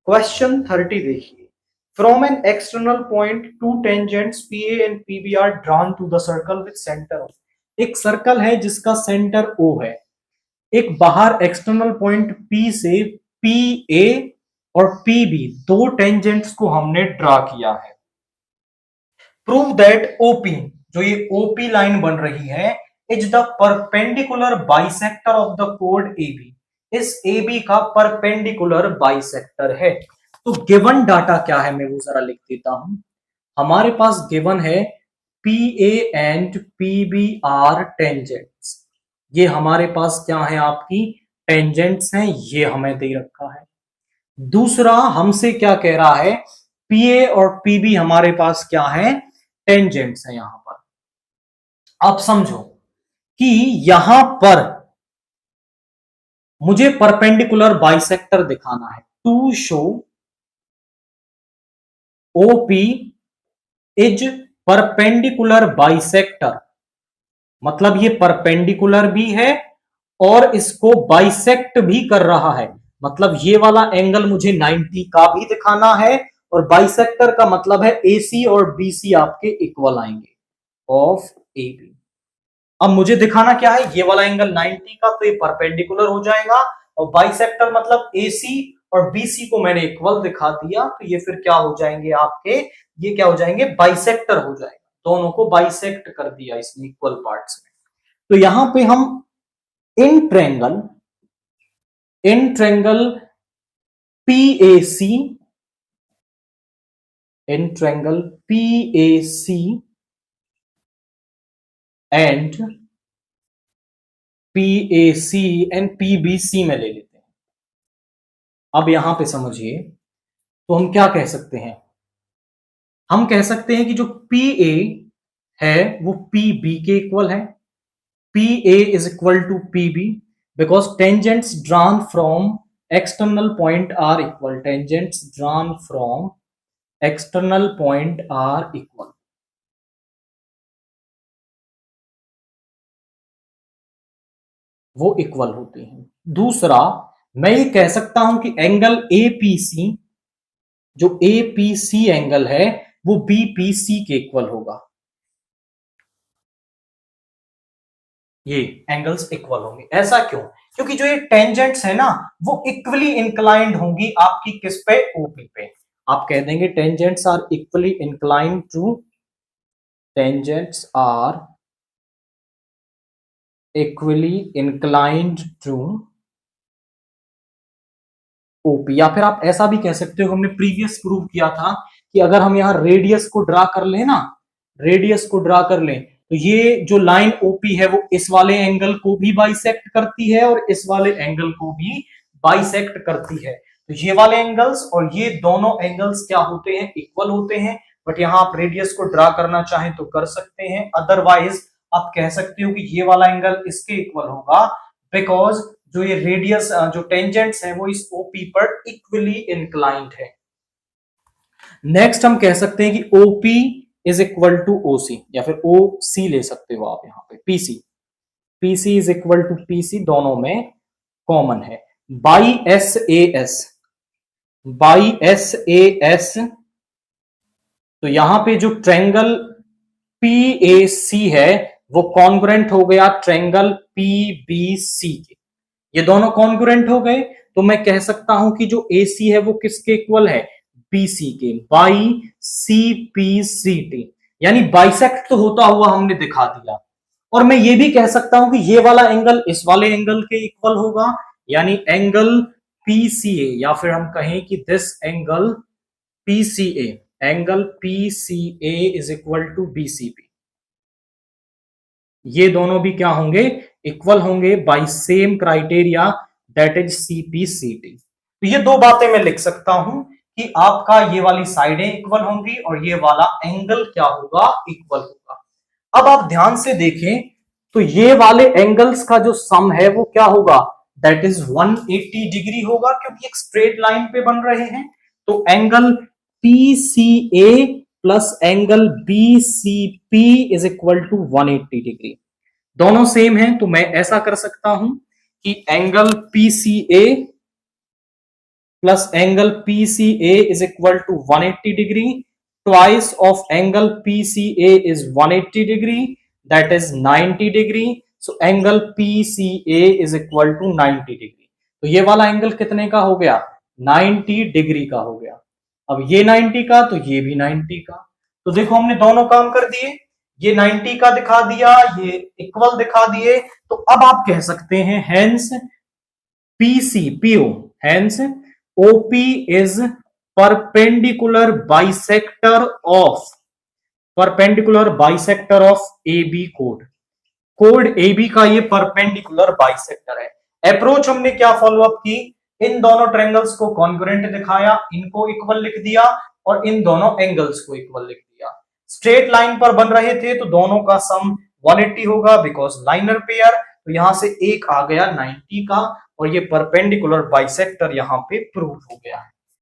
Question 30 देखिए। From an external point to tangents P A and P B are drawn to the circle with centre O. एक circle है जिसका centre O है। एक बाहर external point P से P A और P B दो टेंजेंट्स को हमने ड्रा किया है। प्रूव दैट ओपी, जो ये ओपी लाइन बन रही है, is the perpendicular bisector of the कोड ए बी। इस ए बी का परपेंडिकुलर बाइसेक्टर है। तो गिवन डाटा क्या है, मैं वो जरा लिख देता हूं। हमारे पास गिवन है P A and P B are tangents. ये हमारे पास क्या है, आपकी टेंजेंट्स हैं, ये हमें दे रखा है। दूसरा हमसे क्या कह रहा है, पी ए और पी बी हमारे पास क्या है, टेंजेंट्स है यहां पर। अब समझो कि यहां पर मुझे परपेंडिकुलर बाइसेक्टर दिखाना है। To show OP is perpendicular bisector, मतलब ये परपेंडिकुलर भी है और इसको बाइसेक्ट भी कर रहा है। मतलब ये वाला एंगल मुझे 90 का भी दिखाना है और बाइसेक्टर का मतलब है एसी और बीसी आपके इक्वल आएंगे ऑफ ए बी। अब मुझे दिखाना क्या है, ये वाला एंगल 90 का, तो ये परपेंडिकुलर हो जाएगा और बाइसेक्टर मतलब एसी और बीसी को मैंने इक्वल दिखा दिया, तो ये फिर क्या हो जाएंगे आपके, ये क्या हो जाएंगे, बाइसेक्टर हो जाएगा। दोनों को बाइसेक्ट कर दिया इसने इक्वल पार्ट्स में। तो यहां पे हम इन ट्रेंगल पीएसी, इन triangle PAC and PAC and PBC में ले लेते हैं। अब यहां पे समझिए, तो हम क्या कह सकते हैं, हम कह सकते हैं कि जो पी ए है वो पी बी के इक्वल है। P A is equal to P B because tangents drawn from external point are equal, tangents drawn from external point are equal. वो इक्वल होते हैं। दूसरा, मैं ये कह सकता हूं कि एंगल एपीसी, जो एपीसी एंगल है वो बीपीसी के इक्वल होगा। ये एंगल्स इक्वल होंगे। ऐसा क्यों? क्योंकि जो ये टेंजेंट्स है ना, वो इक्वली इंक्लाइंड होंगी आपकी किस पे, ओपी पे। आप कह देंगे tangents are equally inclined to, tangents are equally inclined to OP. या फिर आप ऐसा भी कह सकते हो, हमने प्रीवियस प्रूव किया था कि अगर हम यहां रेडियस को ड्रा कर लें ना, रेडियस को ड्रा कर लें, तो ये जो लाइन ओपी है वो इस वाले एंगल को भी बाइसेक्ट करती है और इस वाले एंगल को भी बाइसेक्ट करती है। तो ये वाले एंगल्स और ये दोनों एंगल्स क्या होते हैं, इक्वल होते हैं। बट यहां आप रेडियस को ड्रा करना चाहें तो कर सकते हैं, अदरवाइज आप कह सकते हो कि ये वाला एंगल इसके इक्वल होगा, बिकॉज जो ये रेडियस, जो टेंजेंट्स है वो इस ओपी पर इक्वली इंक्लाइंड है। नेक्स्ट हम कह सकते हैं कि OP is equal to OC, या फिर ओ सी ले सकते हो आप यहां पे, PC, PC is equal to PC, दोनों में कॉमन है। By S A S, by S A S, तो यहां पे जो ट्रेंगल पी ए सी है वो कॉन्ग्रुएंट हो गया ट्रेंगल पी बी सी के। ये दोनों कॉन्ग्रुएंट हो गए, तो मैं कह सकता हूं कि जो ए सी है वो किसके इक्वल है, बीसी के, by C P C T, यानी बाइसेक्ट तो होता हुआ हमने दिखा दिया। और मैं ये भी कह सकता हूं कि ये वाला एंगल इस वाले एंगल के इक्वल होगा, यानी एंगल पीसीए, या फिर हम कहें कि this angle PCA, angle PCA is equal to BCP. ये दोनों भी क्या होंगे, इक्वल होंगे by same criteria, that is CPCT. तो ये दो बातें मैं लिख सकता हूं कि आपका ये वाली साइडें इक्वल होंगी और ये वाला एंगल क्या होगा, इक्वल होगा। अब आप ध्यान से देखें तो ये वाले एंगल्स का जो सम है वो क्या होगा, दैट इज 180 डिग्री होगा, क्योंकि एक स्ट्रेट लाइन पे बन रहे हैं। तो angle PCA plus angle BCP is equal to 180 degree. दोनों सेम हैं, तो मैं ऐसा कर सकता हूं कि angle PCA plus angle PCA is equal to 180 degree, twice of angle PCA is 180 degree, that is 90 degree. So angle PCA is equal to 90 degree. तो ये वाला एंगल कितने का हो गया? 90 डिग्री का हो गया। अब ये 90 का तो ये भी 90 का। तो देखो हमने दोनों काम कर दिए, ये 90 का दिखा दिया, ये इक्वल दिखा दिए। तो अब आप कह सकते हैं hence PO, hence OP is perpendicular bisector of AB code AB का ये परपेंडिकुलर बाइसेक्टर है। अप्रोच हमने क्या फॉलोअप की? इन दोनों ट्रायंगल्स को कॉन्ग्रुएंट दिखाया, इनको इक्वल लिख दिया और इन दोनों एंगल्स को इक्वल लिख दिया। स्ट्रेट लाइन पर बन रहे थे तो दोनों का सम 180 होगा बिकॉज लाइनर पेयर। तो यहां से एक आ गया 90 का और ये परपेंडिकुलर बाइसेक्टर यहां पे प्रूव हो गया है।